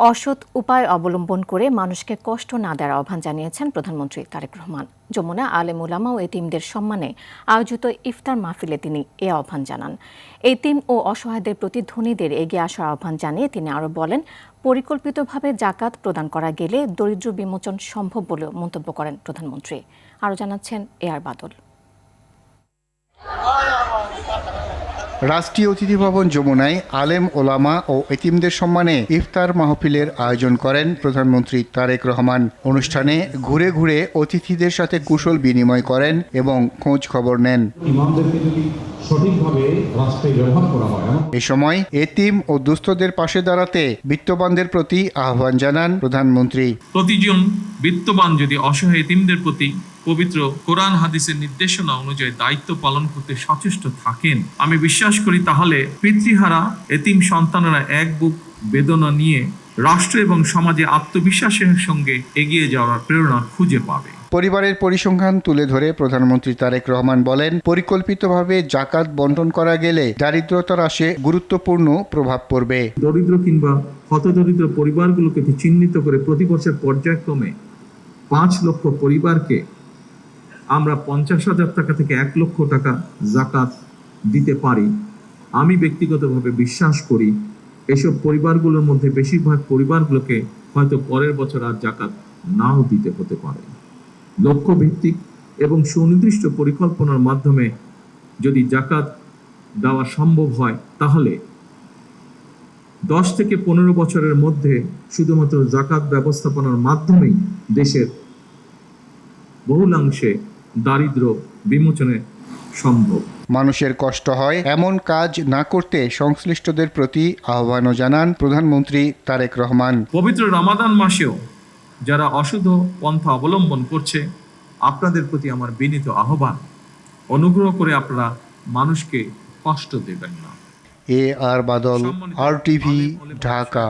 অসৎ উপায় অবলম্বন করে মানুষকে কষ্ট না দেওয়ার আহ্বান জানিয়েছেন প্রধানমন্ত্রী তারেক রহমান। যমুনা আলেম ওলামা ও এতিমদের সম্মানে আয়োজিত ইফতার মাহফিলে তিনি এ আহ্বান জানান। এতিম ও অসহায়দের প্রতি ধনীদের এগিয়ে আসার আহ্বান জানিয়ে তিনি আরও বলেন, পরিকল্পিতভাবে জাকাত প্রদান করা গেলে দরিদ্র বিমোচন সম্ভব বলে মন্তব্য করেন প্রধানমন্ত্রী। আরও জানাচ্ছেন এআর বাদল। রাষ্ট্রীয় অতিথি ভবন যমুনায় আলেম ওলামা ও এতিমদের সম্মানে ইফতার মাহফিলের আয়োজন করেন প্রধানমন্ত্রী তারেক রহমান। অনুষ্ঠানে ঘুরে ঘুরে অতিথিদের সাথে কুশল বিনিময় করেন এবং খোঁজ খবর নেন। এ সময় এতিম ও দুস্থদের পাশে দাঁড়াতে বিত্তবানদের প্রতি আহ্বান জানান প্রধানমন্ত্রী। প্রতিজন বিত্তবান যদি অসহায় এতিমদের প্রতি পবিত্র কোরআন হাদিসের নির্দেশনা অনুযায়ী দায়িত্ব পালন করতে সচেষ্ট থাকেন, আমি বিশ্বাস করি তাহলে পিতৃহারা এতিম সন্তানেরা এক বুক বেদনা নিয়ে রাষ্ট্র এবং সমাজে আত্মবিশ্বাসের সঙ্গে এগিয়ে যাওয়ার প্রেরণা খুঁজে পাবে। পরিবারের পরিসংখ্যান তুলে ধরে প্রধানমন্ত্রী তারেক রহমান বলেন, পরিকল্পিতভাবে জাকাত বন্টন করা গেলে দারিদ্রতা হ্রাসে গুরুত্বপূর্ণ প্রভাব পড়বে। দরিদ্র কিংবা হতদরিদ্র পরিবারগুলোকে চিহ্নিত করে প্রতি বছর পর্যায়ক্রমে 5 লক্ষ পরিবারকে আমরা 50,000 টাকা থেকে 1 লক্ষ টাকা জাকাত দিতে পারি। আমি ব্যক্তিগতভাবে বিশ্বাস করি এসব পরিবারগুলোর মধ্যে বেশিরভাগ পরিবারগুলোকে হয়তো পরের বছর আর জাকাত নাও দিতে হতে পারে। লক্ষ্যভিত্তিক এবং সুনির্দিষ্ট পরিকল্পনার মাধ্যমে যদি জাকাত দেওয়া সম্ভব হয় তাহলে 10 থেকে 15 বছরের মধ্যে শুধুমাত্র জাকাত ব্যবস্থাপনার মাধ্যমেই দেশের বহুলাংশে দারিদ্র্য বিমোচনে সম্ভব। মানুষের কষ্ট হয় এমন কাজ না করতে সংশ্লিষ্টদের প্রতি আহ্বানও জানান প্রধানমন্ত্রী তারেক রহমান। পবিত্র রমাদান মাসেও যারা অশুদ্ধ পন্থা অবলম্বন করছে, আপনাদের প্রতি আমার বিনীত আহ্বান, অনুগ্রহ করে আপনারা মানুষকে কষ্ট দেবেন না। এআর বাদল, RTV, ঢাকা।